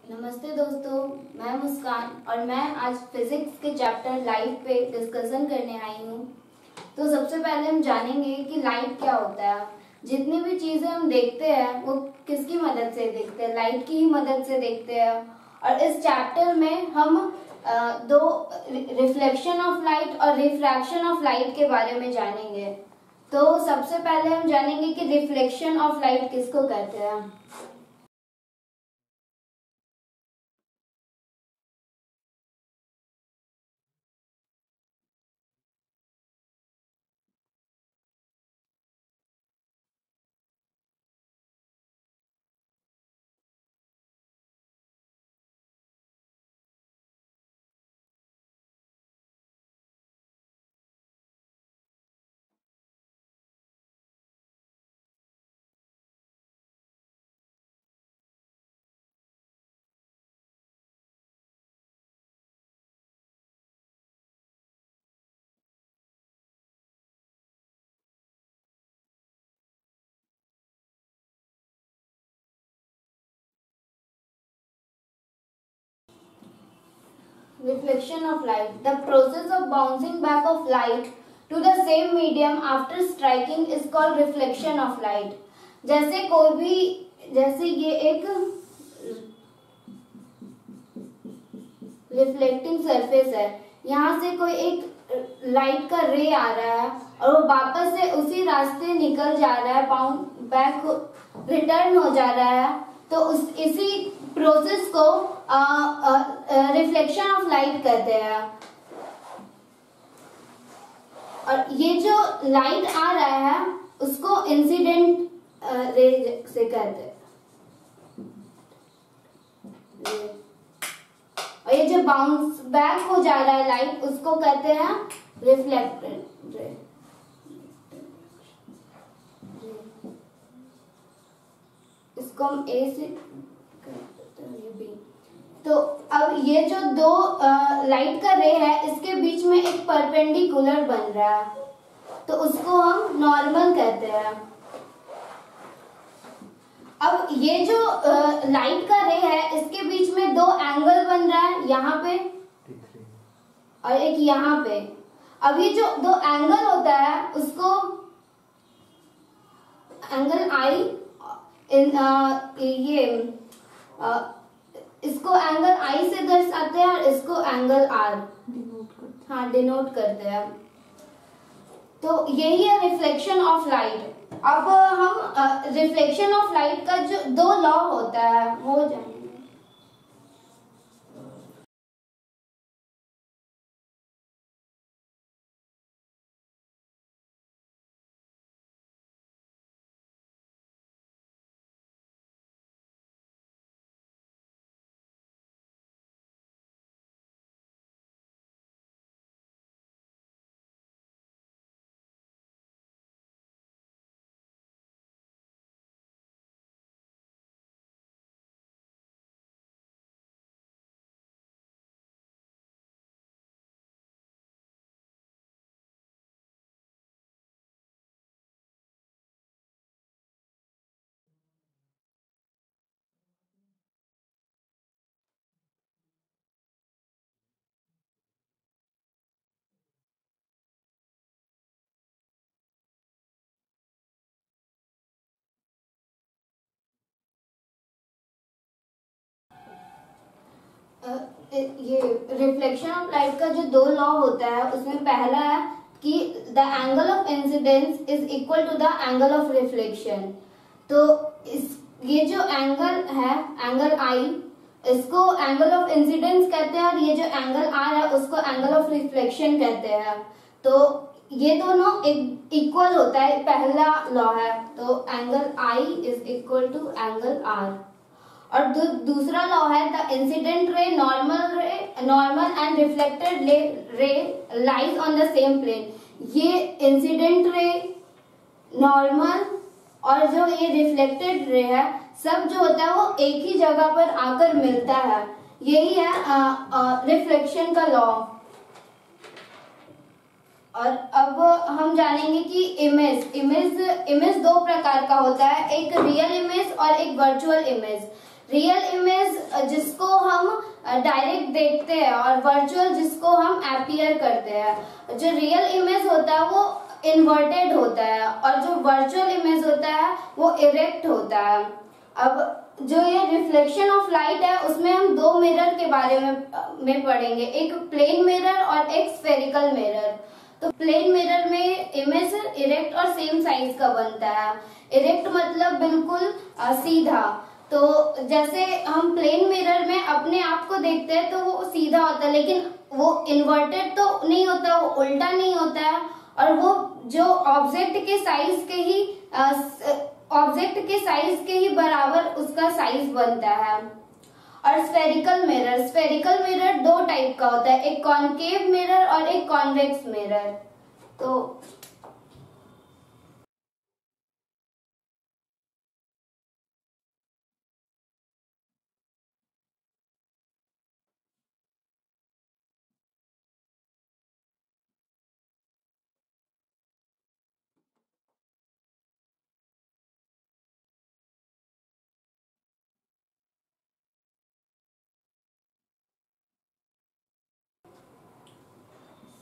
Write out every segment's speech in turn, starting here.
नमस्ते दोस्तों, मैं मुस्कान और मैं आज फिजिक्स के चैप्टर लाइट पे डिस्कशन करने आई हूँ। तो सबसे पहले हम जानेंगे कि लाइट क्या होता है। जितनी भी चीजें हम देखते हैं वो किसकी मदद से देखते हैं, लाइट की ही मदद से देखते हैं। और इस चैप्टर में हम दो रिफ्लेक्शन ऑफ लाइट और रिफ्रैक्शन ऑफ लाइट के बारे में जानेंगे। तो सबसे पहले हम जानेंगे कि रिफ्लेक्शन ऑफ लाइट किसको कहते हैं। Reflection of light, the process of bouncing back of light to the same medium after striking is called reflection of light. जैसे ये एक रिफ्लेक्टिंग सरफेस है, यहाँ से कोई एक लाइट का रे आ रहा है और वो वापस से उसी रास्ते निकल जा रहा है, बाउंड बैक रिटर्न हो जा रहा है। तो इसी प्रोसेस को रिफ्लेक्शन ऑफ लाइट कहते हैं। और ये जो लाइट आ रहा है उसको इंसिडेंट रे से कहते हैं। और ये जो बाउंस बैक हो जा रहा है लाइट, उसको कहते हैं रिफ्लेक्टेड रे। इसको हम ए से तो अब ये जो दो लाइट का रे है, इसके बीच में एक परपेंडिकुलर बन रहा है, तो उसको हम नॉर्मल कहते हैं। अब ये जो लाइट का रे है, इसके बीच में दो एंगल बन रहा है, यहाँ पे और एक यहाँ पे। अब ये जो दो एंगल होता है उसको एंगल आई इसको एंगल आई से दर्शाते हैं और इसको एंगल आर डिनोट करते हैं। तो यही है रिफ्लेक्शन ऑफ लाइट। अब हम रिफ्लेक्शन ऑफ लाइट का जो दो लॉ होता है वो जानेंगे। ये रिफ्लेक्शन ऑफ लाइट का जो दो लॉ होता है, उसमें पहला है कि the angle of incidence is equal to the angle of reflection. तो ये जो एंगल है, एंगल आई, इसको एंगल ऑफ इंसिडेंस कहते हैं, और ये जो एंगल आर है उसको एंगल ऑफ रिफ्लेक्शन कहते हैं। तो ये दोनों एक इक्वल होता है, पहला लॉ है। तो angle I is equal to angle R. और दूसरा लॉ है the incident ray normal and reflected ray lies on the same plane. ये इंसिडेंट रे, नॉर्मल और जो ये रिफ्लेक्टेड रे है, सब जो होता है वो एक ही जगह पर आकर मिलता है। यही है रिफ्लेक्शन का लॉ। और अब हम जानेंगे कि इमेज दो प्रकार का होता है, एक रियल इमेज और एक वर्चुअल इमेज। रियल इमेज जिसको हम डायरेक्ट देखते हैं और वर्चुअल जिसको हम अपीयर करते हैं। जो रियल इमेज होता है वो इन्वर्टेड होता है और जो वर्चुअल इमेज होता है वो इरेक्ट होता है। अब जो ये रिफ्लेक्शन ऑफ लाइट है उसमें हम दो मिरर के बारे में पढ़ेंगे, एक प्लेन मिरर और एक स्फेरिकल मिरर। तो प्लेन मिरर में इमेज इरेक्ट और सेम साइज का बनता है। इरेक्ट मतलब बिल्कुल सीधा। तो जैसे हम प्लेन मिरर में अपने आप को देखते हैं तो वो सीधा होता है, लेकिन वो इन्वर्टेड तो नहीं होता, वो उल्टा नहीं होता है, और वो जो ऑब्जेक्ट के साइज के ही बराबर उसका साइज बनता है। और स्फेरिकल मिरर दो टाइप का होता है, एक कॉनकेव मिरर और एक कॉन्वेक्स मिरर। तो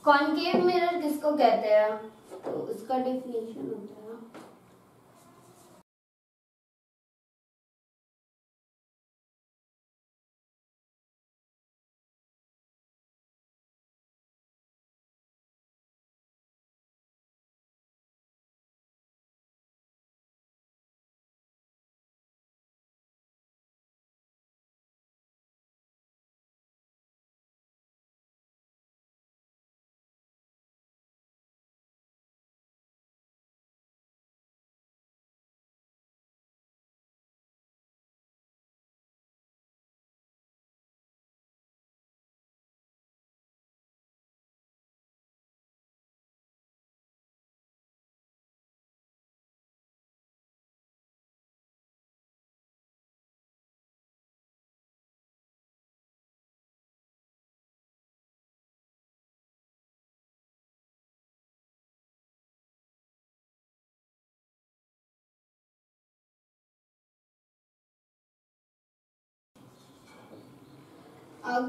कॉनकेव मिरर किसको कहते हैं, तो उसका डेफिनेशन होता है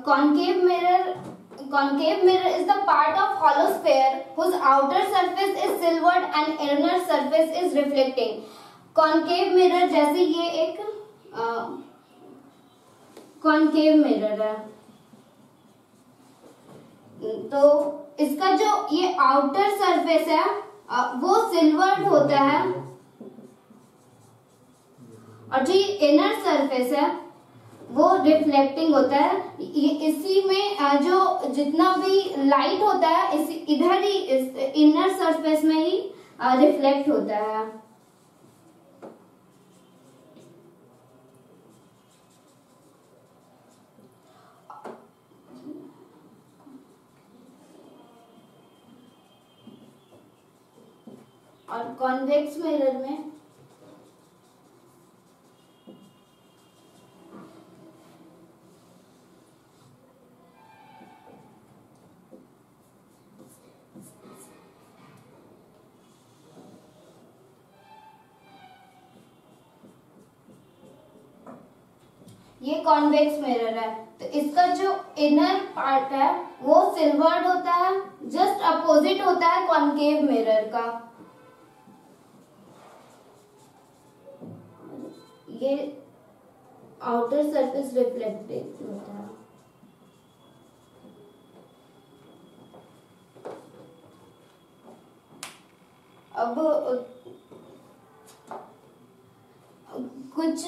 concave mirror is the part of hollow sphere whose outer surface is silvered and inner surface is reflecting। concave mirror जैसे ये एक concave mirror है, तो इसका जो ये आउटर सरफेस है वो सिल्वर्ड होता है, और जो ये इनर सरफेस है वो रिफ्लेक्टिंग होता है। इसी में जो जितना भी लाइट होता है इधर ही इनर सरफेस में ही रिफ्लेक्ट होता है। और कॉन्वेक्स मिरर में ये कॉन्वेक्स मिरर है, तो इसका जो इनर पार्ट है वो सिल्वर्ड होता है, जस्ट अपोजिट होता है कॉन्केव मिरर का। ये आउटर सरफेस रिफ्लेक्टेड होता है। अब कुछ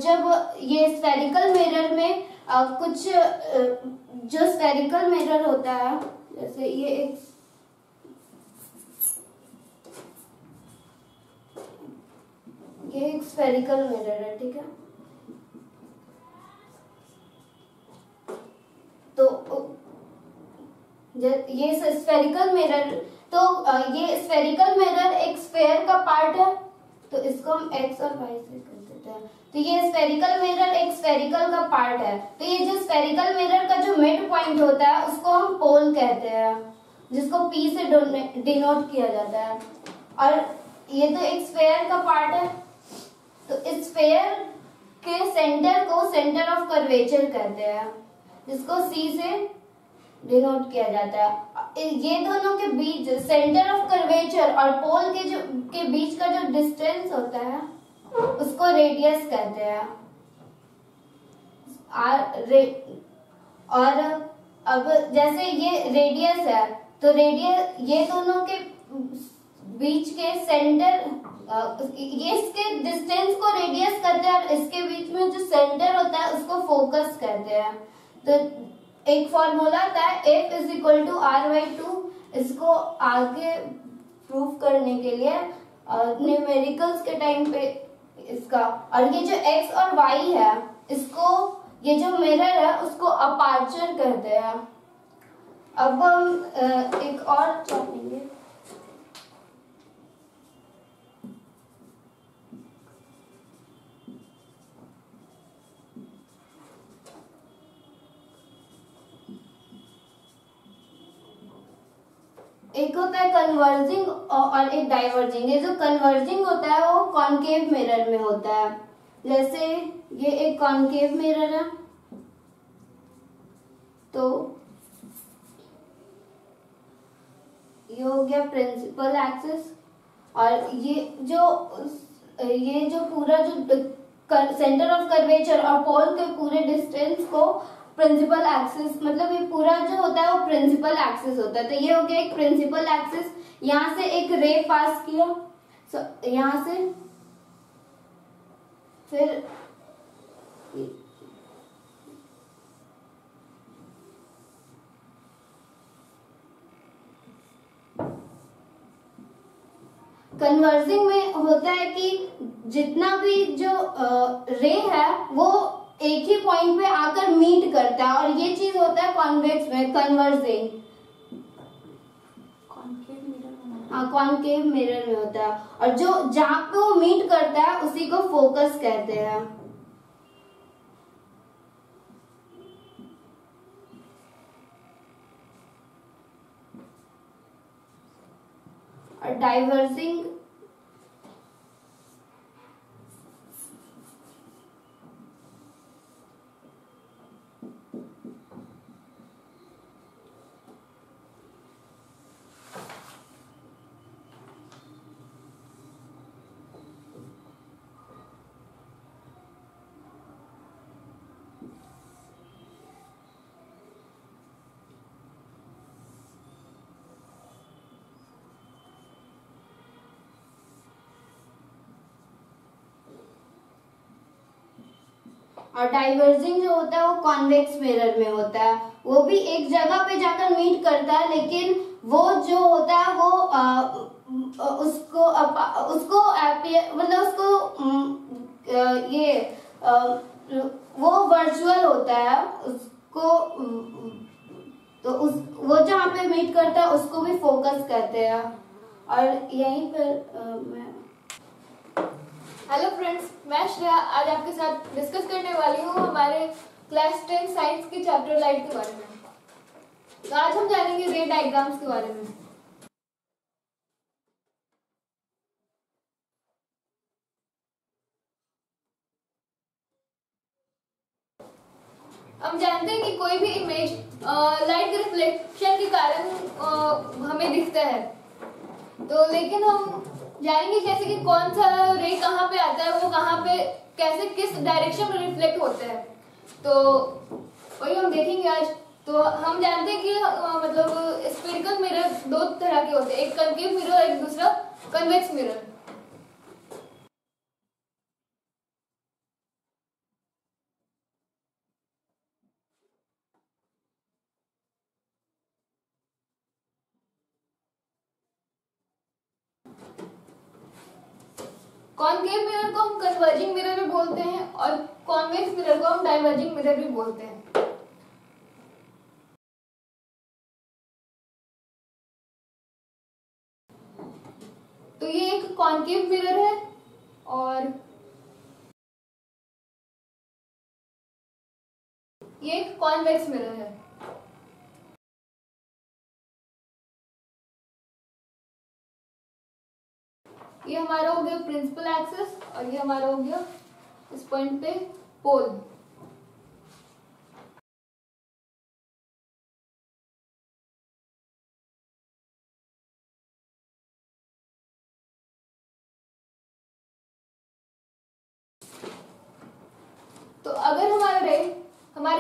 जब ये स्फेरिकल मिरर में कुछ जो स्फेरिकल मिरर होता है, जैसे ये एक स्फेरिकल मिरर है, ठीक है। तो ये स्फेरिकल मिरर, तो ये स्फेरिकल मिरर एक स्फेयर का पार्ट है, तो इसको हम एक्स और वाई से कर देते हैं। तो ये स्फेरिकल मिरर एक स्फेरिकल का पार्ट है, तो ये जो स्फेरिकल मिरर का जो मिड पॉइंट होता है उसको हम पोल कहते हैं, जिसको पी से डिनोट किया जाता है। और ये तो एक स्फेयर का पार्ट है, तो इस स्फेयर के सेंटर सेंटर ऑफ कर्वेचर कहते हैं, जिसको C से डिनोट किया जाता है। ये दोनों के बीच सेंटर ऑफ कर्वेचर और पोल के बीच का जो डिस्टेंस होता है उसको रेडियस कहते हैं। और अब जैसे ये रेडियस है, तो रेडियस ये दोनों के बीच के सेंटर, ये इसके डिस्टेंस को रेडियस कहते हैं और इसके बीच में जो सेंटर होता है उसको फोकस कहते हैं। तो एक फॉर्मूला था F is equal to R/2। इसको आगे प्रूव करने के लिए न्यूमेरिकल्स के टाइम पे इसका, और ये जो X और Y है इसको, ये जो मिरर है उसको अपर्चर कहते हैं। अब हम एक और चलेंगे। एक होता है कन्वर्जिंग और एक डाइवर्जिंग। ये जो कन्वर्जिंग होता है वो कॉनकेव मिरर में होता है। जैसे ये एक कॉनकेव मिरर है, तो ये हो गया प्रिंसिपल एक्सिस, और ये जो पूरा जो सेंटर ऑफ कर्वेचर और पोल के पूरे डिस्टेंस को प्रिंसिपल एक्सिस, मतलब ये पूरा जो होता है वो प्रिंसिपल एक्सिस होता है। तो ये हो गया एक प्रिंसिपल एक्सिस। यहाँ से एक रे पास किया, यहाँ से फिर कन्वर्जिंग में होता है कि जितना भी जो रे है वो एक ही पॉइंट पे आकर मीट करता है, और ये चीज होता है कॉन्वेक्स में, कन्वर्जिंग। कॉनकेव मिरर में होता है, और जो जहां पे वो मीट करता है उसी को फोकस कहते हैं। और डाइवर्जिंग और डाइवर्जिंग जो होता है वो कॉन्वेक्स मिरर में होता है। वो भी एक जगह पे जाकर मीट करता है, लेकिन वो जो होता है वो उसको मतलब वो वर्चुअल होता है उसको, तो वो जहाँ पे मीट करता है उसको भी फोकस कहते हैं। और यहीं पर मैं हेलो फ्रेंड्स, मैं श्रेया आज आपके साथ डिस्कस करने वाली हूँ हमारे क्लास 10 साइंस के चैप्टर लाइट के बारे में। तो आज हम जानेंगे रे डायग्राम्स के बारे में। हम जानते हैं कि कोई भी इमेज लाइट के रिफ्लेक्शन के कारण हमें दिखता है, तो लेकिन हम जानेंगे कैसे कि कौन सा रे कहाँ पे आता है, वो कहाँ पे कैसे किस डायरेक्शन में रिफ्लेक्ट होता है, तो वही हम देखेंगे आज। तो हम जानते हैं कि मतलब स्फेरिकल मिरर दो तरह के होते हैं, एक कनकेव मिरर और एक दूसरा कन्वेक्स मिरर। कॉनकेव मिरर को हम कन्वर्जिंग मिरर भी बोलते हैं और कॉन्वेक्स मिरर को हम डाइवर्जिंग मिरर भी बोलते हैं। तो ये एक कॉनकेव मिरर है और ये एक कॉन्वेक्स मिरर है। ये हमारा हो गया प्रिंसिपल एक्सिस और ये हमारा हो गया इस पॉइंट पे पोल।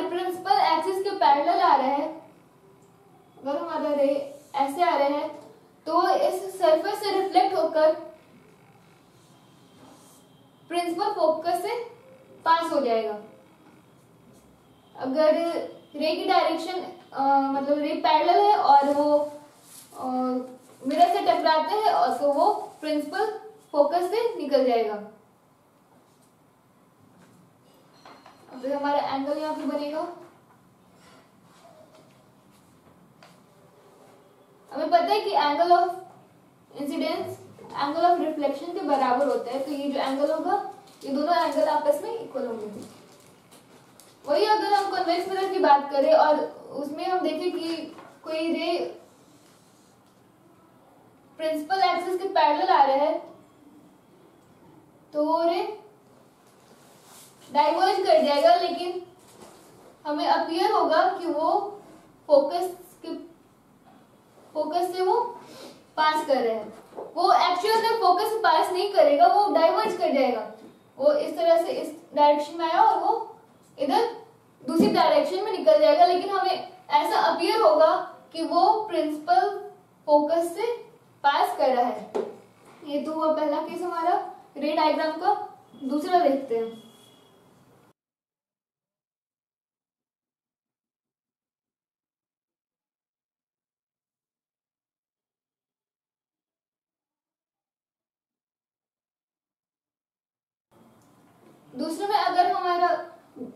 हमारे प्रिंसिपल एक्सिस के पैरेलल आ रहा है, अगर हमारा रे ऐसे आ रहा है तो इस सरफेस से रिफ्लेक्ट होकर प्रिंसिपल फोकस से पास हो जाएगा। अगर रे की डायरेक्शन मतलब रे पैरेलल है और वो मिरर से टकराते हैं और तो वो प्रिंसिपल फोकस से निकल जाएगा। अब हमारा एंगल यहाँ पे बनेगा। हमें पता है कि angle of incidence angle of reflection के बराबर होता है, तो ये जो एंगल होगा ये दोनों एंगल आपस में इक्वल होंगे। वही अगर हम कॉन्वेक्स मिरर की बात करें और उसमें हम देखें कि कोई रे प्रिंसिपल एक्सिस के पैरेलल आ रहा है तो वो रे डाइवर्ज कर जाएगा, लेकिन हमें अपीयर होगा कि वो फोकस से वो पास कर रहे हैं। वो एक्चुअल में फोकस से पास नहीं करेगा, वो डाइवर्ज कर जाएगा। वो इस तरह से इस डायरेक्शन में आया और वो इधर दूसरी डायरेक्शन में निकल जाएगा, लेकिन हमें ऐसा अपीयर होगा कि वो प्रिंसिपल फोकस से पास कर रहा है। ये तो हुआ पहला केस हमारा रे डायग्राम का। दूसरा देखते हैं। दूसरे में अगर हमारा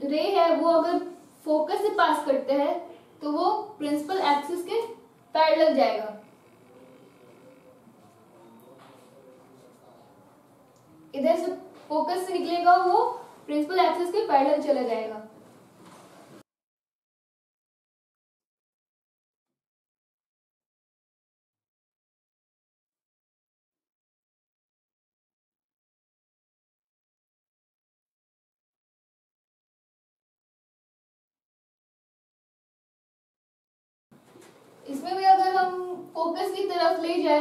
रे है वो अगर फोकस से पास करते हैं तो वो प्रिंसिपल एक्सिस के पैरेलल जाएगा। इधर से फोकस से निकलेगा, वो प्रिंसिपल एक्सिस के पैरेलल चला जाएगा। इसमें भी अगर हम फोकस की तरफ ले जाए,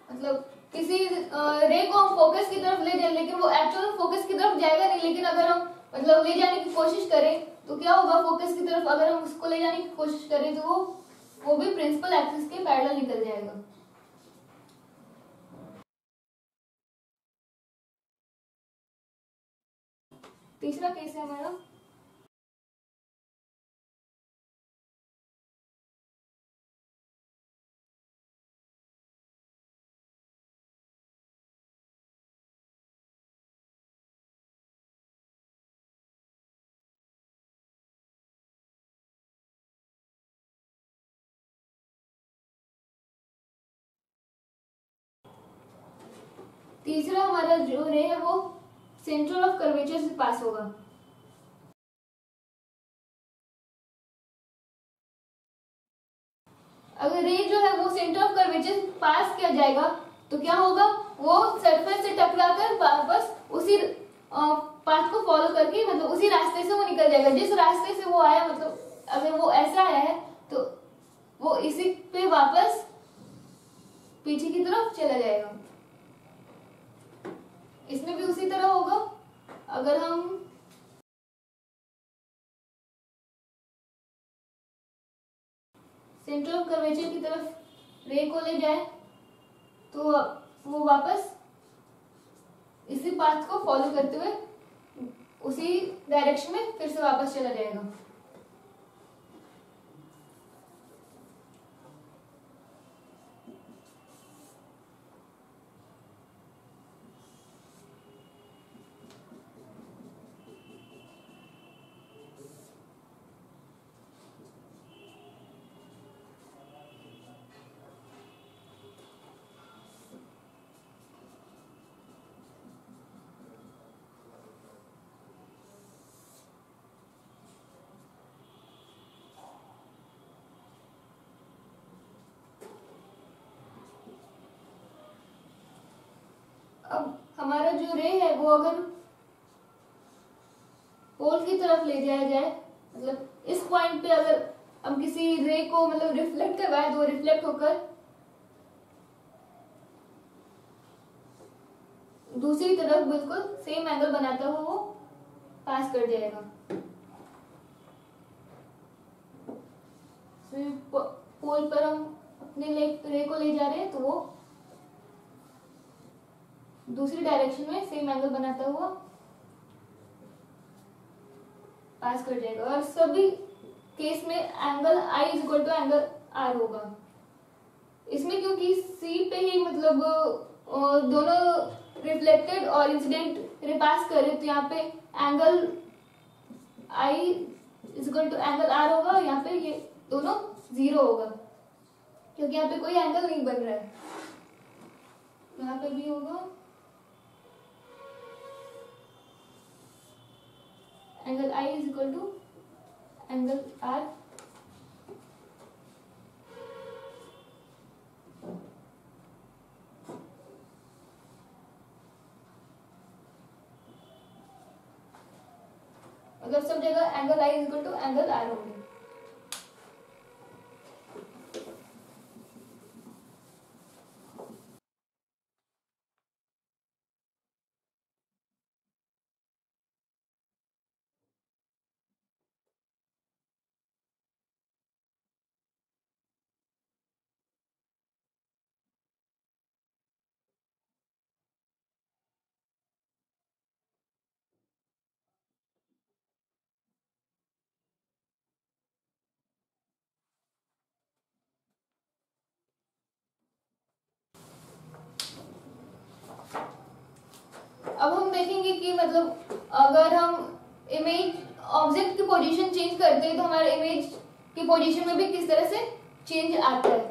मतलब किसी रे को हम फोकस की तरफ ले जाए, लेकिन वो एक्चुअल फोकस की तरफ जाएगा नहीं, लेकिन अगर हम मतलब ले जाने की कोशिश करें तो क्या होगा, फोकस की तरफ अगर हम उसको ले जाने की कोशिश करें तो वो भी प्रिंसिपल एक्सिस के पैरेलल निकल जाएगा। तीसरा केस है हमारा तीसरा हमारा जो रे है वो सेंटर ऑफ कर्वेचर से पास होगा। अगर रे जो है वो सेंटर ऑफ कर्वेचर से पास किया जाएगा तो क्या होगा, वो सरफेस से टकराकर वापस उसी पाथ को फॉलो करके मतलब उसी रास्ते से वो निकल जाएगा जिस रास्ते से वो आया। मतलब अगर वो ऐसा आया है तो वो इसी पे वापस पीछे की तरफ चला जाएगा। इसमें भी उसी तरह होगा। अगर हम सेंटर ऑफ कर्वेचर की तरफ रे को ले जाए तो वो वापस इसी पाथ को फॉलो करते हुए उसी डायरेक्शन में फिर से वापस चला जाएगा। अब हमारा जो रे है वो अगर पोल की तरफ ले जाया जाए, मतलब इस पॉइंट पे अगर हम किसी रे को मतलब रिफ्लेक्ट करवाए तो रिफ्लेक्ट होकर दूसरी तरफ बिल्कुल सेम एंगल बनाता हुआ वो पास कर जाएगा। फिर पोल पर हम अपने रे को ले जा रहे हैं तो वो दूसरी डायरेक्शन में सेम एंगल बनाता हुआ पास कर जाएगा। और सभी केस में angle I is equal to angle R होगा। इसमें क्योंकि C पे ही मतलब दोनों रिफ्लेक्टेड और इंसिडेंट रे पास कर रहे, तो यहाँ पे angle I is equal to angle R होगा। यहाँ पे ये दोनों 0 होगा क्योंकि यहाँ पे कोई एंगल नहीं बन रहा है। यहाँ पे भी होगा angle I is equal to angle R। मतलब सब जगह angle I is equal to angle R होगी। अब हम देखेंगे कि मतलब अगर हम इमेज ऑब्जेक्ट की पोजीशन चेंज करते हैं तो हमारे इमेज की पोजीशन में भी किस तरह से चेंज आता है।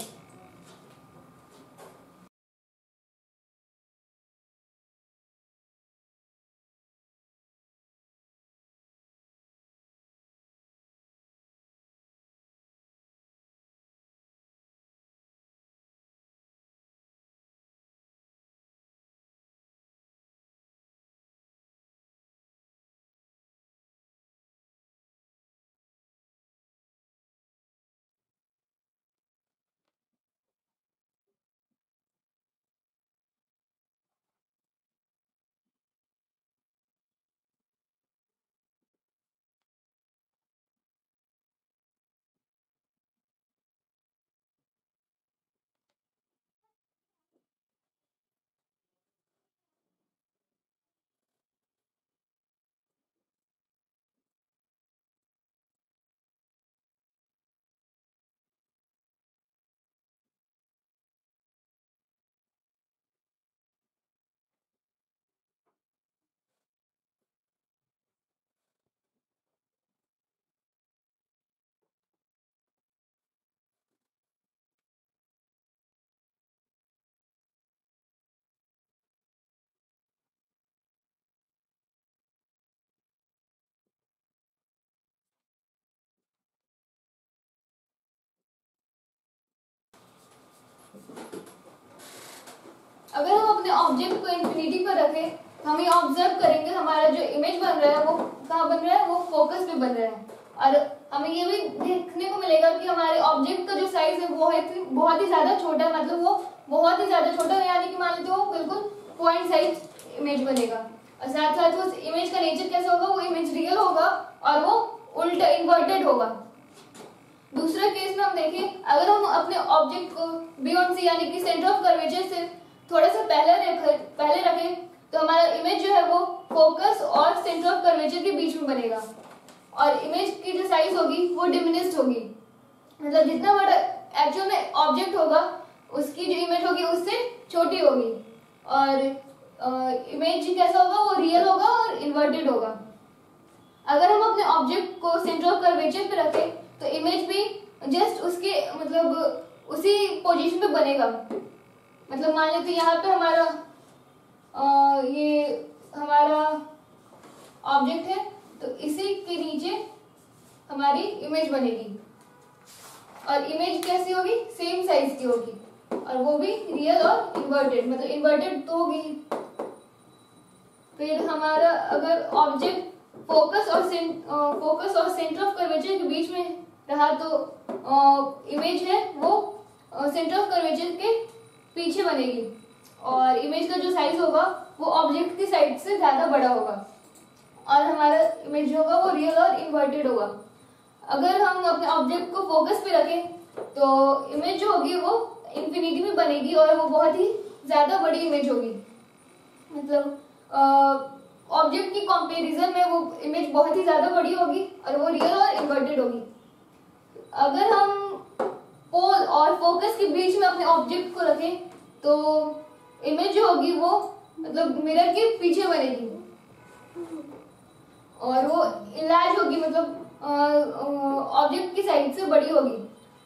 अगर हम अपने ऑब्जेक्ट को इंफिनिटी पर रखें, हम ये ऑब्जर्व करेंगे हमारा जो इमेज बन रहा है वो कहाँ बन रहा है, वो फोकस पे बन रहा है। और हमें ये भी देखने को मिलेगा कि हमारे ऑब्जेक्ट का जो साइज है वो है बहुत ही ज्यादा छोटा है, मतलब वो बहुत ही ज्यादा छोटा है, यानी कि मान लेते हो बिल्कुल पॉइंट साइज इमेज बनेगा। और साथ साथ उस इमेज का नेचर कैसा होगा, वो इमेज रियल होगा और वो उल्टा इन्वर्टेड होगा। दूसरा केस में हम देखें, अगर हम अपने ऑब्जेक्ट को बियॉन्ड सी यानी कि सेंटर ऑफ कर्वेचर से थोड़ा सा पहले रखें तो हमारा इमेज जो है वो फोकस और सेंटर ऑफ कर्वेचर के बीच में बनेगा और इमेज की जो साइज होगी वो डिमिनिश्ड होगी। मतलब जितना बड़ा एक्चुअल में ऑब्जेक्ट होगा उसकी जो इमेज होगी उससे छोटी होगी और इमेज कैसा होगा, वो रियल होगा और इन्वर्टेड होगा। अगर हम अपने ऑब्जेक्ट को सेंटर ऑफ कर्वेचर पे रखें तो इमेज भी जस्ट उसके मतलब उसी पोजीशन पे बनेगा। मतलब मान लेते यहाँ पे हमारा ये हमारा ऑब्जेक्ट है तो इसी के नीचे हमारी इमेज बनेगी और इमेज कैसी होगी, सेम साइज की होगी और वो भी रियल और इन्वर्टेड, मतलब इन्वर्टेड तो होगी। फिर हमारा अगर ऑब्जेक्ट फोकस और सेंटर ऑफ कर्वेचर के बीच में रहा तो इमेज है वो सेंटर ऑफ कर्वेचर के पीछे बनेगी और इमेज का जो साइज होगा वो ऑब्जेक्ट की साइड से ज्यादा बड़ा होगा और हमारा इमेज होगा वो रियल और इन्वर्टेड होगा। अगर हम अपने ऑब्जेक्ट को फोकस पे रखें तो इमेज जो होगी वो इंफिनिटी में बनेगी और वो बहुत ही ज्यादा बड़ी इमेज होगी। मतलब ऑब्जेक्ट की कंपैरिजन में वो इमेज बहुत ही ज्यादा बड़ी होगी और वो रियल और इन्वर्टेड होगी। अगर हम पोल और फोकस के बीच में अपने ऑब्जेक्ट को रखें तो इमेज जो होगी वो मतलब मिरर के पीछे बनेगी और वो इलाज होगी, मतलब ऑब्जेक्ट की साइड से बड़ी होगी।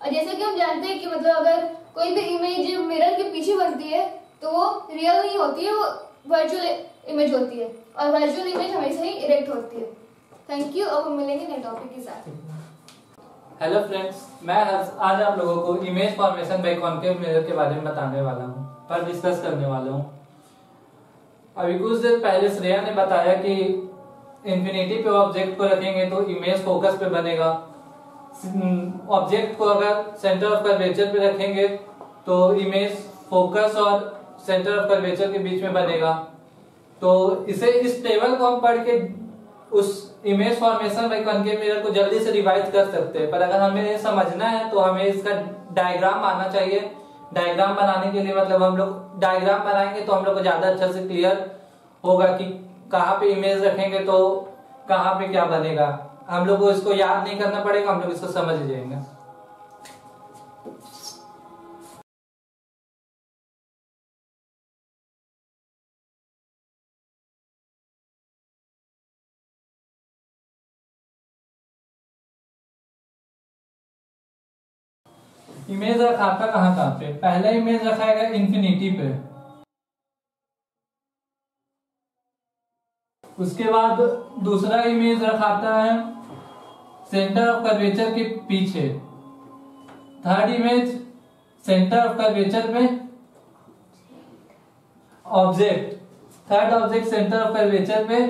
और जैसे कि हम जानते हैं कि मतलब अगर कोई भी इमेज मिरर के पीछे बनती है तो वो रियल नहीं होती है, वो वर्चुअल इमेज होती है और वर्चुअल इमेज हमेशा ही इरेक्ट होती है। Thank you. अब हम मिलेंगे नए टॉपिक के साथ। हेलो फ्रेंड्स, मैं आज आप लोगों को image formation by concave mirror के बारे में बताने वाला हूँ, पर डिस्कस करने वाला हूँ। अभी कुछ देर पहले श्रेया ने बताया कि इंफिनिटी पे ऑब्जेक्ट को रखेंगे तो इमेज फोकस पे बनेगा। ऑब्जेक्ट को अगर सेंटर ऑफ कर्वेचर पे रखेंगे तो इमेज फोकस और सेंटर ऑफ कर्वेचर के बीच में बनेगा। तो इस टेबल को हम पढ़ के उस image formation by concave mirror को जल्दी से रिवाइज कर सकते हैं, पर अगर हमें ये समझना है तो हमें इसका डायग्राम आना चाहिए। डायग्राम बनाने के लिए मतलब हम लोग डायग्राम बनाएंगे तो हम लोग को ज्यादा अच्छा से क्लियर होगा कि कहाँ पे इमेज रखेंगे तो कहाँ पे क्या बनेगा। हम लोग को इसको याद नहीं करना पड़ेगा, हम लोग इसको समझ जाएंगे। इमेज रखा था कहाँ पे? पहला इमेज रखाएगा इंफिनिटी पे, उसके बाद दूसरा इमेज रखाता है सेंटर ऑफ कर्वेचर के पीछे, third image centre of curvature में object, third object centre of curvature पे,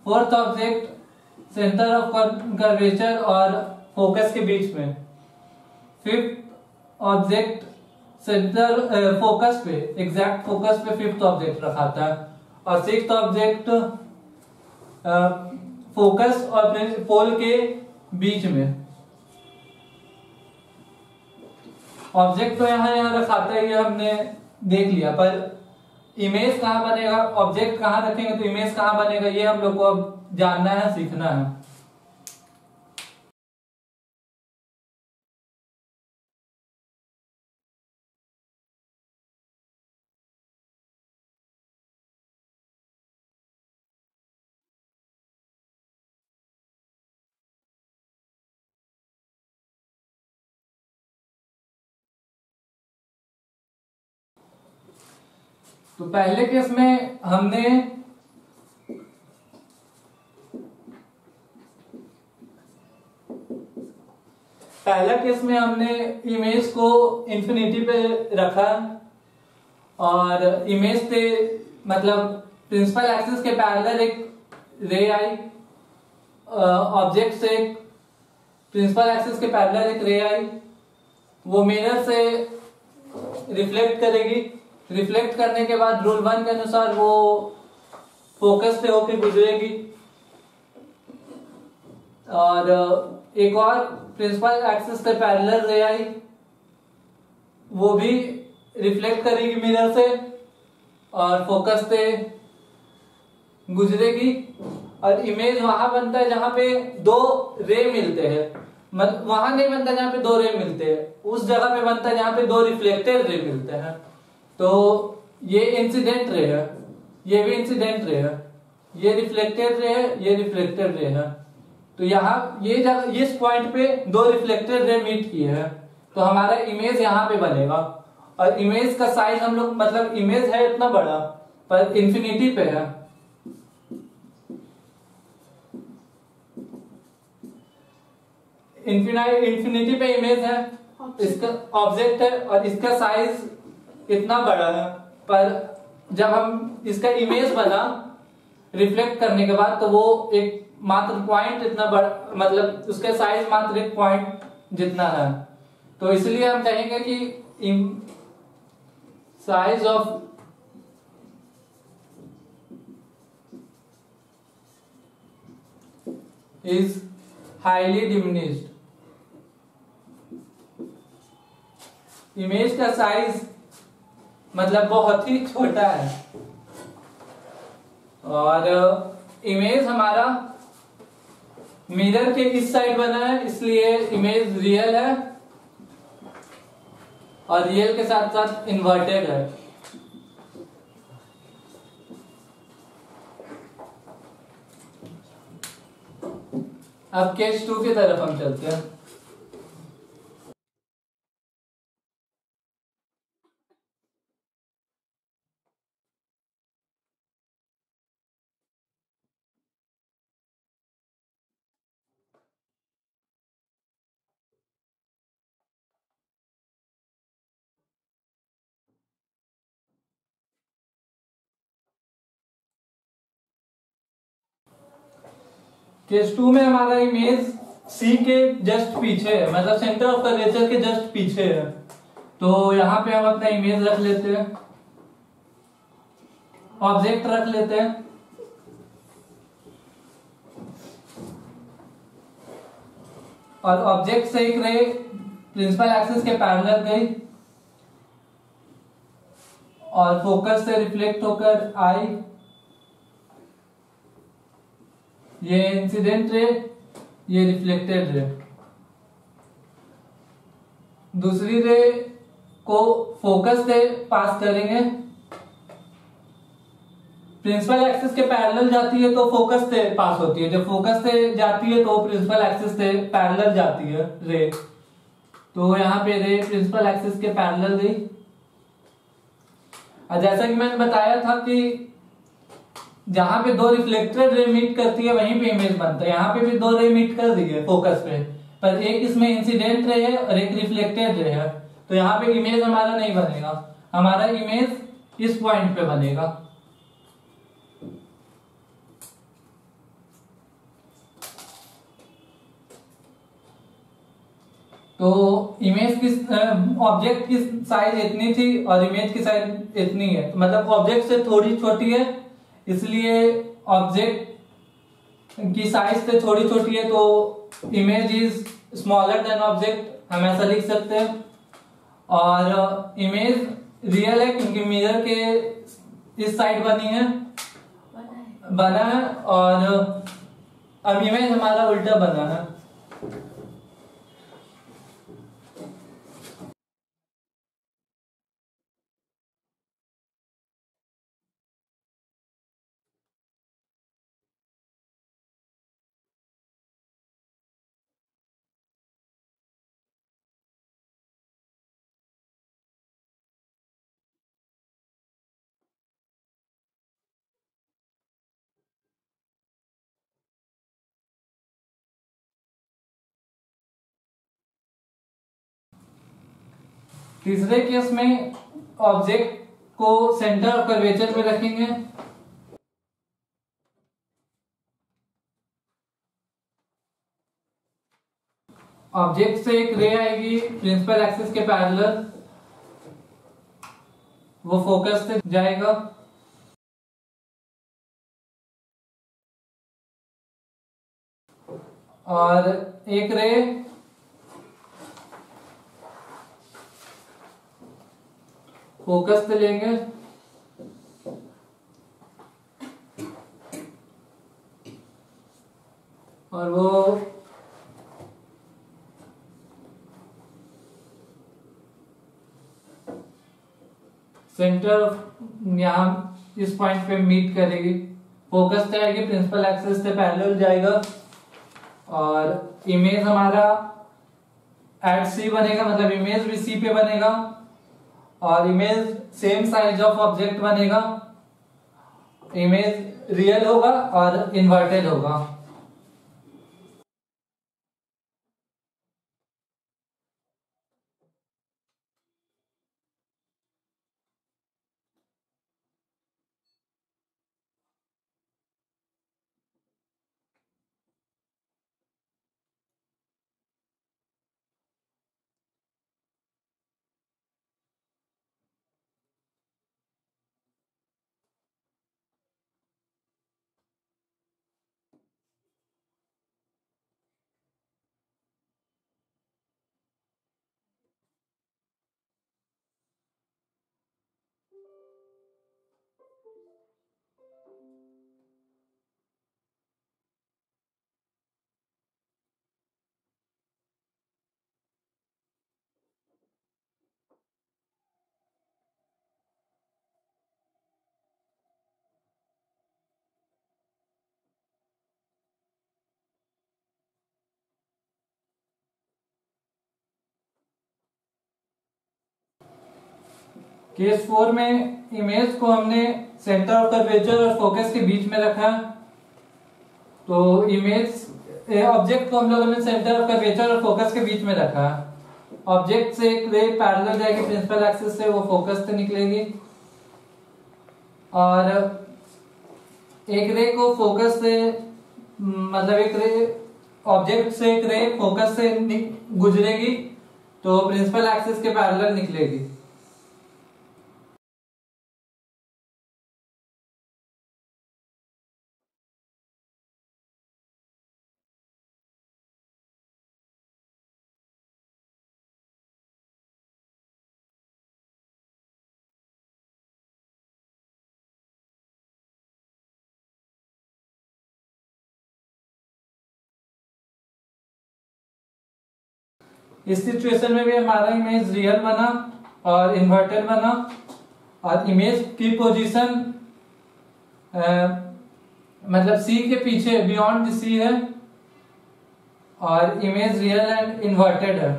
fourth object centre of curvature और फोकस के बीच में, फिफ्थ ऑब्जेक्ट सेंटर फोकस पे, एग्जैक्ट फोकस पे फिफ्थ ऑब्जेक्ट रखा था, और सिक्स्थ ऑब्जेक्ट फोकस और पोल के बीच में। ऑब्जेक्ट तो यहाँ रखा था, ये हमने देख लिया, पर इमेज कहाँ बनेगा, ऑब्जेक्ट कहाँ रखेंगे तो इमेज कहाँ बनेगा, ये हम लोग को अब जानना है, सीखना है। तो पहले केस में हमने इमेज को इंफिनिटी पे रखा और इमेज पे मतलब प्रिंसिपल एक्सिस के पैरेलल एक रे आई, ऑब्जेक्ट से प्रिंसिपल एक्सिस के पैरेलल एक रे आई, वो मिरर से रिफ्लेक्ट करेगी। रिफ्लेक्ट करने के बाद रूल 1 के अनुसार वो फोकस पे होकर गुजरेगी और एक और प्रिंसिपल एक्सिस पे पैरेलल रे आई, वो भी रिफ्लेक्ट करेगी मिरर से और फोकस पे गुजरेगी और इमेज वहां बनता है जहां पे दो रे मिलते हैं। मतलब वहां नहीं बनता जहां पे दो रे मिलते हैं, उस जगह पे बनता है जहां पे दो रिफ्लेक्टेड रे मिलते हैं। तो ये इंसिडेंट रे है, ये भी इंसिडेंट रे है, ये रिफ्लेक्टेड रे है, ये रिफ्लेक्टेड रे है। तो यहाँ ये जगह इस पॉइंट पे दो रिफ्लेक्टेड रे मीट किए हैं, तो हमारा इमेज यहाँ पे बनेगा। और इमेज का साइज हम लोग मतलब इमेज है इतना बड़ा पर इंफिनिटी पे है, इंफिनिटी पे इमेज है, इसका ऑब्जेक्ट है और इसका साइज इतना बड़ा है। पर जब हम इसका इमेज बना रिफ्लेक्ट करने के बाद तो वो एक मात्र पॉइंट इतना बड़ा, मतलब उसका साइज मात्र एक पॉइंट जितना है। तो इसलिए हम कहेंगे कि size of is highly diminished. Image का साइज मतलब बहुत ही छोटा है, और इमेज हमारा मिरर के इस साइड बना है, इसलिए इमेज रियल है और रियल के साथ साथ इन्वर्टेड है। अब केस 2 की तरफ हम चलते हैं। केस 2 में हमारा इमेज सी के जस्ट पीछे है, मतलब सेंटर ऑफ कर्वेचर के जस्ट पीछे है। तो यहां पे हम अपना इमेज रख लेते हैं, ऑब्जेक्ट रख लेते हैं, और ऑब्जेक्ट से एक रे प्रिंसिपल एक्सिस के पैरेलल गई और फोकस से रिफ्लेक्ट होकर आई। ये इंसिडेंट रे, ये रिफ्लेक्टेड रे। दूसरी रे को फोकस से पास करेंगे, प्रिंसिपल एक्सिस के पैरेलल जाती है तो फोकस से पास होती है, जब फोकस से जाती है तो प्रिंसिपल एक्सिस से पैरेलल जाती है रे। तो यहाँ पे रे प्रिंसिपल एक्सिस के पैरेलल गई, और जैसा कि मैंने बताया था कि जहां पे दो रिफ्लेक्टेड रे मीट करती है वहीं पे इमेज बनता है। यहाँ पे भी दो रे मीट कर दी है फोकस पे, पर एक इसमें इंसिडेंट रे है और एक रिफ्लेक्टेड रे है, तो यहाँ पे इमेज हमारा नहीं बनेगा, हमारा इमेज इस पॉइंट पे बनेगा। तो इमेज की ऑब्जेक्ट की साइज इतनी थी और इमेज की साइज इतनी है, मतलब ऑब्जेक्ट से थोड़ी छोटी है, इसलिए ऑब्जेक्ट की साइज से थोड़ी छोटी है, तो image is smaller than object, हम ऐसा लिख सकते हैं। और इमेज रियल है क्योंकि मिरर के इस साइड बना है, और अब इमेज हमारा उल्टा बना है। तीसरे केस में ऑब्जेक्ट को सेंटर ऑफ कर्वेचर पे रखेंगे, ऑब्जेक्ट से एक रे आएगी प्रिंसिपल एक्सिस के पैरेलल, वो फोकस से जाएगा, और एक रे फोकस से लेंगे और वो सेंटर यहाँ इस पॉइंट पे मीट करेगी, फोकस से आएगी, प्रिंसिपल एक्सिस से पैरेलल जाएगा, और इमेज हमारा एट सी बनेगा, मतलब इमेज भी सी पे बनेगा, और image same size of object बनेगा, इमेज रियल होगा और इन्वर्टेड होगा। केस 4 में इमेज को हमने सेंटर ऑफ कर्वेचर और फोकस के बीच में रखा। तो इमेज ऑब्जेक्ट को हम लोगों ने सेंटर ऑफ कर्वेचर और फोकस के बीच में रखा। ऑब्जेक्ट से एक रे पैरेलल जाएगी प्रिंसिपल एक्सिस से, वो फोकस से निकलेगी, और एक रे को फोकस से मतलब एक रे ऑब्जेक्ट से एक रे फोकस से गुजरेगी तो प्रिंसिपल एक्सिस के पैरेलल निकलेगी। इस सिचुएशन में भी हमारा इमेज रियल बना और इन्वर्टेड बना, और इमेज की पोजीशन मतलब सी के पीछे बियॉन्ड सी है, और इमेज रियल एंड इन्वर्टेड है।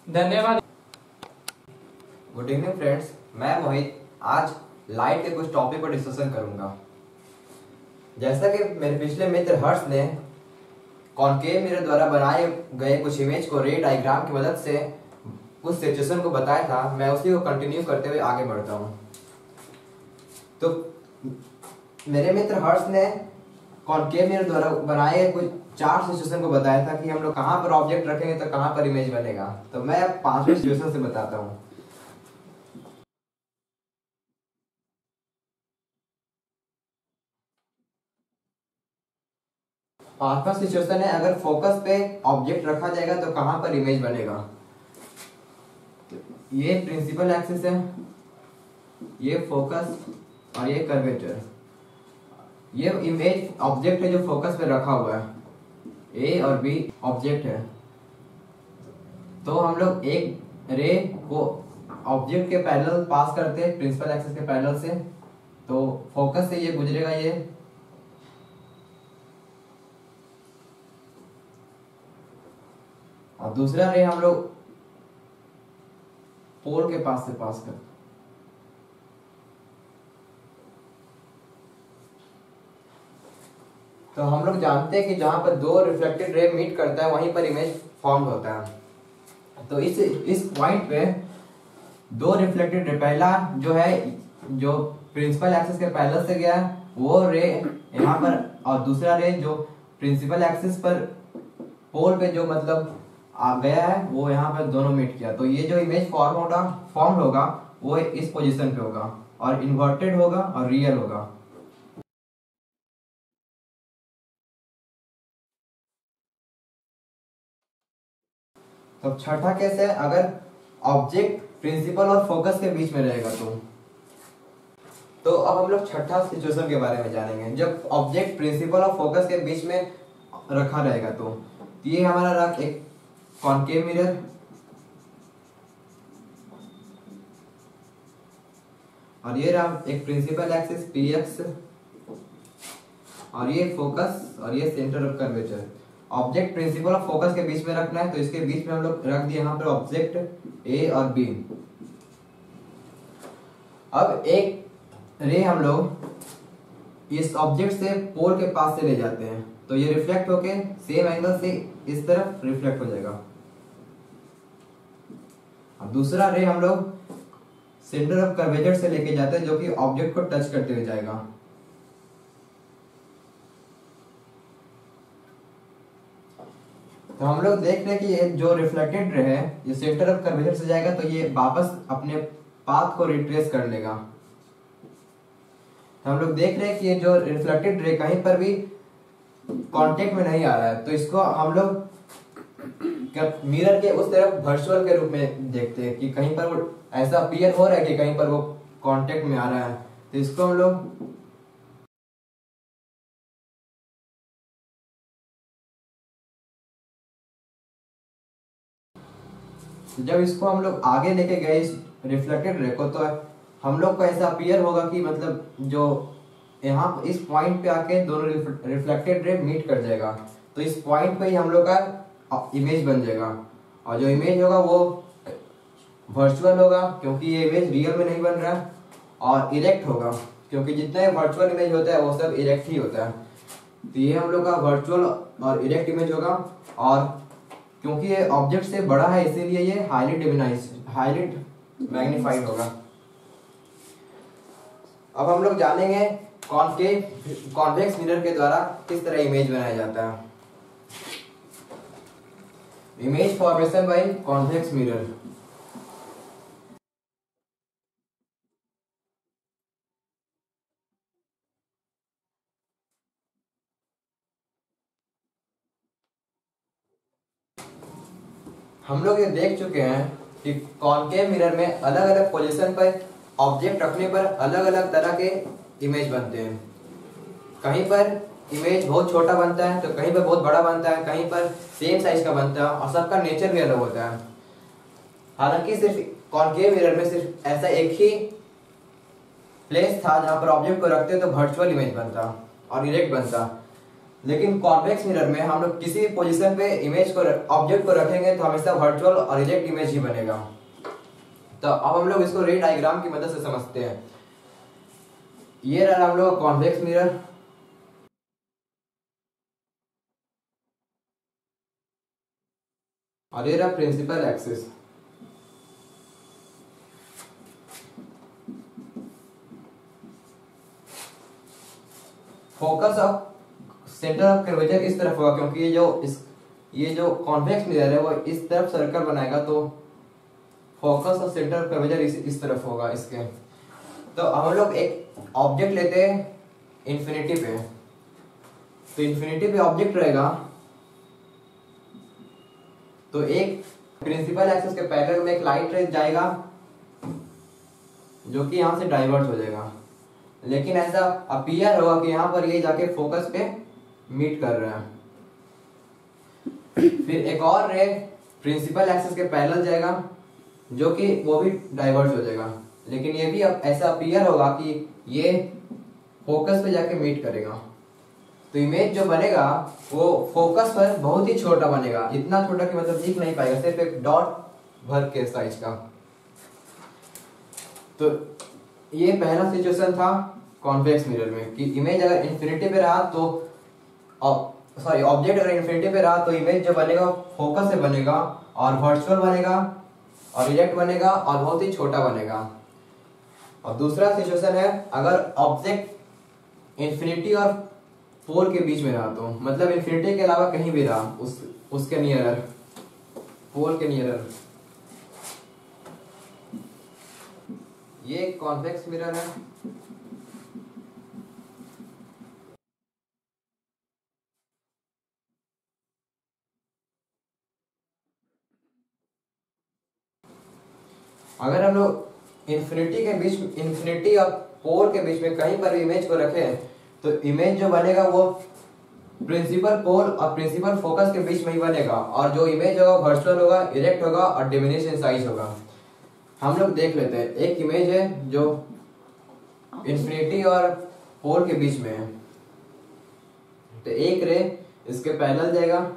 धन्यवाद। गुड इवनिंग फ्रेंड्स, मैं मोहित आज लाइट के कुछ टॉपिक पर डिस्कशन करूंगा। जैसा कि मेरे पिछले मित्र हर्ष ने कॉनकेव मिरर द्वारा बनाए गए कुछ इमेज को रे डायग्राम की मदद से उस सिचुएशन को बताया था, मैं उसी को कंटिन्यू करते हुए आगे बढ़ता हूं। तो मेरे मित्र हर्ष ने कॉनकेव मिरर द्वारा बनाए गए कुछ 4 सिचुएशन को बताया था कि हम लोग कहां पर ऑब्जेक्ट रखेंगे तो कहां पर इमेज बनेगा। तो मैं अब 5वें सिचुएशन से बताता हूं। पांचवा सिचुएशन है, अगर फोकस पे ऑब्जेक्ट रखा जाएगा तो कहां पर इमेज बनेगा। तो ये प्रिंसिपल एक्सिस है, ये फोकस और ये कर्वेचर। ये इमेज ऑब्जेक्ट है जो फोकस पे रखा हुआ है, ए और बी ऑब्जेक्ट है। तो हम लोग एक रे को ऑब्जेक्ट के पैरेलल पास करते हैं प्रिंसिपल एक्सिस के पैरेलल से, तो फोकस से ये गुजरेगा ये, और दूसरा रे हम लोग पोल के पास से पास करते। तो हम लोग जानते हैं कि जहां पर 2 रिफ्लेक्टेड रे मीट करता है वहीं पर इमेज फॉर्म होता है। तो इस पॉइंट पे 2 रिफ्लेक्टेड रे, पहला जो है जो प्रिंसिपल एक्सिस के पैरेलल से गया वो रे यहाँ पर, और दूसरा रे जो प्रिंसिपल एक्सिस पर पोल पे जो मतलब आ गया है वो यहाँ पर दोनों मीट किया। तो ये जो इमेज फॉर्म होगा वो इस पोजीशन पे होगा, और इन्वर्टेड होगा और रियल होगा। तो छठा केस है, अगर ऑब्जेक्ट प्रिंसिपल और फोकस के बीच में रहेगा तो अब हम लोग छठा सिचुएशन के बारे में जानेंगे। जब ऑब्जेक्ट प्रिंसिपल और फोकस के बीच में रखा रहेगा तो ये हमारा रहा एक कॉनकेव मिरर, और ये रहा एक प्रिंसिपल एक्सिस पीएक्स, और ये फोकस और ये centre of curvature. Object principal और फोकस के बीच में रखना है तो इसके बीच में हम लोग रख दिए यहाँ पर ऑब्जेक्ट ए और बी। अब एक रे हम लोग इस ऑब्जेक्ट से पोल के पास से ले जाते हैं तो ये रिफ्लेक्ट होके सेम एंगल से इस तरफ रिफ्लेक्ट हो जाएगा। अब दूसरा रे हम लोग सेंटर ऑफ कर्वेचर से लेके जाते हैं जो कि ऑब्जेक्ट को टच करते हुए जाएगा। तो हम लोग देख रहे हैं कि ये जो रिफ्लेक्टेड रे है ये सेंटर ऑफ कर्वेचर से जाएगा तो ये वापस अपने पाथ को रिट्रेस कर लेगा। तो हम लोग देख रहे हैं कि ये जो रिफ्लेक्टेड रे कहीं पर भी कांटेक्ट में नहीं आ रहा है, तो इसको हम लोग मिरर के उस तरफ वर्चुअल के रूप में देखते हैं कि कहीं पर वो ऐसा अपीयर हो रहा है कि कहीं पर वो कांटेक्ट में आ रहा है। तो इसको हम लोग जब इसको हम लोग आगे लेके गए इस रिफ्लेक्टेड रे को तो हम लोग को ऐसा अपीयर होगा कि मतलब जो यहाँ इस पॉइंट पे आके दोनों रिफ्लेक्टेड रे मीट कर जाएगा। तो इस पॉइंट पे ही हम लोग का इमेज बन जाएगा, और जो इमेज होगा वो वर्चुअल होगा क्योंकि ये इमेज रियल में नहीं बन रहा है, और इरेक्ट होगा क्योंकि जितना वर्चुअल इमेज होता है वो सब इरेक्ट ही होता है। तो ये हम लोग का वर्चुअल और इरेक्ट इमेज होगा, और क्योंकि ये ऑब्जेक्ट से बड़ा है इसीलिए ये हाईली मैग्नीफाइड होगा। अब हम लोग जानेंगे कॉन्वेक्स मिरर के द्वारा किस तरह इमेज बनाया जाता है। Image formation by convex mirror. हम लोग ये देख चुके हैं कि कॉन्केव मिरर में अलग अलग पोजीशन पर ऑब्जेक्ट रखने पर अलग अलग तरह के इमेज बनते हैं। कहीं पर इमेज बहुत छोटा बनता है तो कहीं पर बहुत बड़ा बनता है, कहीं पर सेम साइज का बनता है, और सबका नेचर भी अलग होता है। हालांकि सिर्फ कॉन्केव मिरर में सिर्फ ऐसा एक ही प्लेस था जहां पर ऑब्जेक्ट को रखते तो वर्चुअल इमेज बनता और इरेक्ट बनता, लेकिन कॉन्वेक्स मिरर में हम लोग किसी भी पोजीशन पे इमेज को ऑब्जेक्ट को रखेंगे तो हमेशा वर्चुअल और इरेक्ट इमेज ही बनेगा। तो अब हम लोग इसको रे डायग्राम की मदद से समझते हैं। ये रहा हम लोग कॉन्वेक्स मिरर, और ये रहा principal axis. Focus of centre of curvature इस तरफ होगा क्योंकि ये जो कॉन्वेक्स मिरर है वो इस तरफ सर्कल बनाएगा, तो फोकस और सेंटर ऑफ कर्वेचर इस तरफ होगा इसके। तो हम लोग एक ऑब्जेक्ट लेते हैं इंफिनिटी पे, तो इंफिनिटी पे ऑब्जेक्ट रहेगा तो एक प्रिंसिपल एक्सिस के पैरेलल में एक लाइट रे जाएगा जो कि यहां से डाइवर्ट हो जाएगा, लेकिन ऐसा अपीयर होगा कि यहां पर ये जाके फोकस पे मीट कर रहा है। फिर एक और रे प्रिंसिपल एक्सिस के पैरेलल जाएगा जो कि वो भी डाइवर्ट हो जाएगा, लेकिन ये भी अब ऐसा अपीयर होगा कि ये फोकस पे जाके मीट करेगा। तो इमेज जो बनेगा वो फोकस पर बहुत ही छोटा बनेगा, इतना छोटा कि मतलब दिख नहीं पाएगा, सिर्फ एक डॉट भर के साइज का। तो ये पहला सिचुएशन था कॉन्वेक्स मिरर में कि इमेज अगर इन्फिनिटी पे रहा तो ऑब्जेक्ट अगर इन्फिनिटी पे रहा तो इमेज जो बनेगा फोकस से बनेगा और वर्चुअल बनेगा और इरेक्ट बनेगा और बहुत ही छोटा बनेगा। और दूसरा सिचुएशन है अगर ऑब्जेक्ट इन्फिनिटी और पोल के बीच में रहा, तो मतलब इन्फिनिटी के अलावा कहीं भी रहा, उसके नियरर, पोल के नियरर। ये कॉन्वेक्स मिरर है। अगर हम लोग इन्फिनिटी और पोल के बीच में कहीं पर इमेज को रखें तो इमेज जो बनेगा वो प्रिंसिपल पोल और प्रिंसिपल फोकस के बीच में ही बनेगा, और जो इमेज होगा वर्चुअल होगा, इरेक्ट होगा और डिमिनिश इन साइज होगा। हम लोग देख लेते हैं, एक इमेज है जो इन्फिनिटी और पोल के बीच में है, तो एक रे इसके पैरेलल जाएगा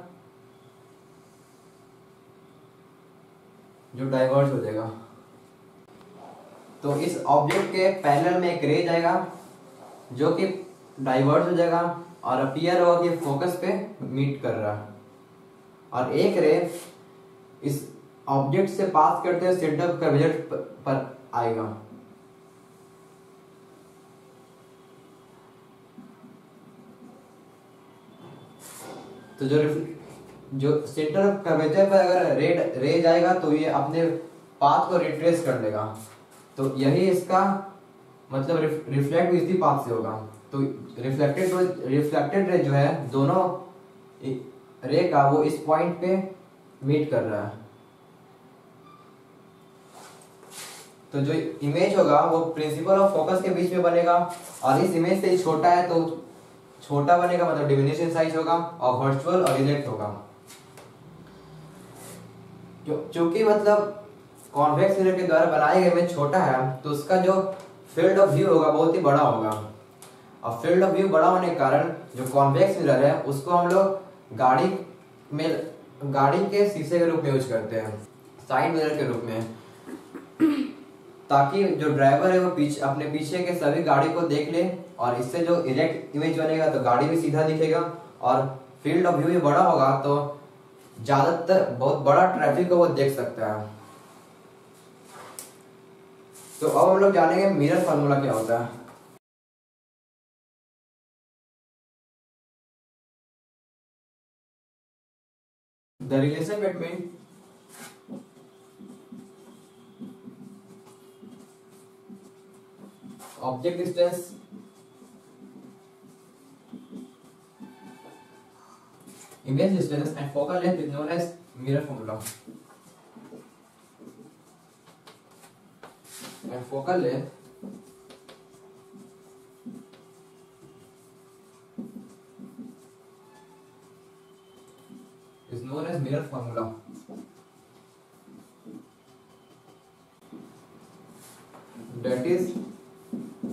जो डाइवर्ज हो जाएगा। तो इस ऑब्जेक्ट के पैरेलल में एक रे जाएगा जो कि डाइवर्ज हो जाएगा और अपीयर होगा कि फोकस पे मीट कर रहा है, और एक रे इस ऑब्जेक्ट से पास करते हुए सेंटर ऑफ कर्वेचर पर आएगा। तो जो सेंटर ऑफ कर्वेचर पर अगर रे जाएगा तो ये अपने पाथ को रिट्रेस कर लेगा, तो यही इसका मतलब रिफ्लेक्ट भी इसी पाथ से होगा। तो रिफ्लेक्टेड रे जो है दोनों रे का वो इस पॉइंट पे मीट कर रहा है। तो जो इमेज होगा वो प्रिंसिपल और फोकस के बीच में बनेगा, और इस इमेज से छोटा है तो छोटा बनेगा, मतलब डिमिनिशिंग साइज होगा और वर्चुअल और इरेक्ट होगा। क्योंकि मतलब कॉन्वेक्स मिरर के द्वारा बनाए गए इमेज छोटा है तो उसका जो फील्ड ऑफ व्यू होगा बहुत ही बड़ा होगा, और फील्ड ऑफ व्यू बड़ा होने के कारण जो कॉन्वेक्स मिरर है उसको हम लोग गाड़ी के शीशे के रूप में यूज करते हैं, साइड मिरर के रूप में। ताकि जो ड्राइवर है वो अपने पीछे के सभी गाड़ी को देख ले, और इससे जो इरेक्ट इमेज बनेगा तो गाड़ी भी सीधा दिखेगा और फील्ड ऑफ व्यू भी बड़ा होगा, तो ज्यादातर बहुत बड़ा ट्रैफिक को वो देख सकता है। तो अब हम लोग जानेंगे मिरर फार्मूला क्या होता है। The relation between object distance image distance and focal length is known as mirror formula. And focal length is known as mirror formula. That is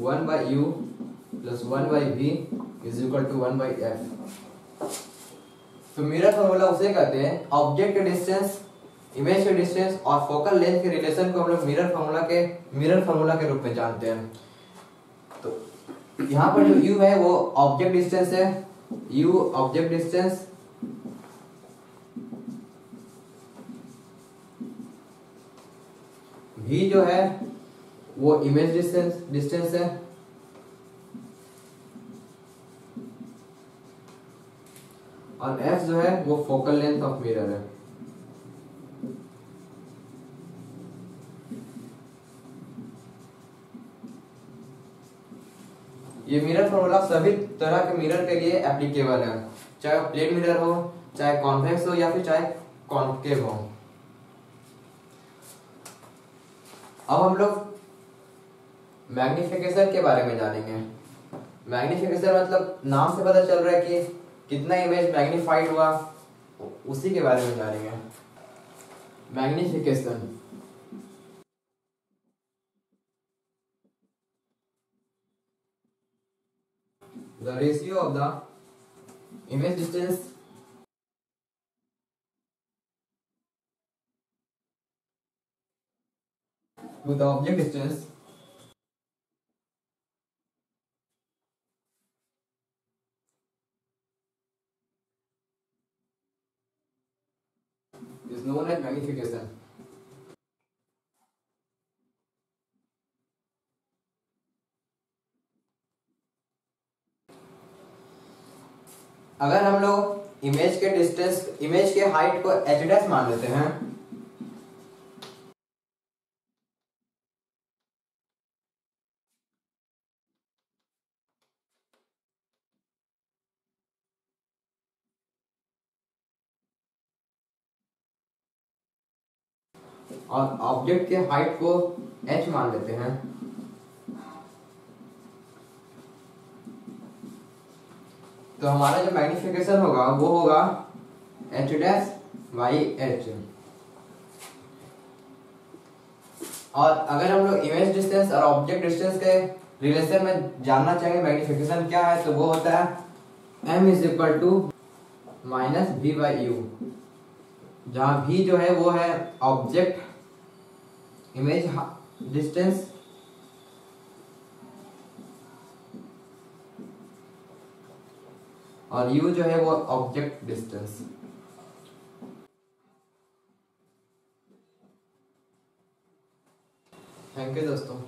1 by u plus 1 by v is equal to 1 by f. तो mirror formula उसे कहते हैं object के distance, image के distance और focal length के relation को हम लोग मिरर फार्मूला के रूप में जानते हैं। तो यहाँ पर जो u है वो ऑब्जेक्ट डिस्टेंस है, u ऑब्जेक्ट डिस्टेंस, v जो है वो इमेज डिस्टेंस है, और f जो है वो फोकल लेंथ ऑफ मिरर है। ये मिरर फॉर्मूला सभी तरह के मिरर के लिए एप्लीकेबल है, चाहे वो प्लेन मिरर हो, चाहे कॉन्वेक्स हो, या फिर चाहे कॉन्केव हो। अब हम लोग मैग्निफिकेशन के बारे में जानेंगे। मैग्निफिकेशन मतलब नाम से पता चल रहा है कि कितना इमेज मैग्नीफाइड हुआ, उसी के बारे में जानेंगे। Magnification the ratio of the image distance to the object distance is known as magnification. अगर हम लोग इमेज के हाइट को h डैश मान लेते हैं, और ऑब्जेक्ट के हाइट को h मान लेते हैं, तो हमारा जो मैग्निफिकेशन होगा वो होगा h डैश बाई h। और अगर हम लोग इमेज डिस्टेंस और ऑब्जेक्ट डिस्टेंस के रिलेशन में जानना चाहेंगे मैग्निफिकेशन क्या है, तो वो होता है m is equal to minus v by u, जहाँ v जो है वो है ऑब्जेक्ट इमेज डिस्टेंस और u जो है वो ऑब्जेक्ट डिस्टेंस। थैंक यू दोस्तों।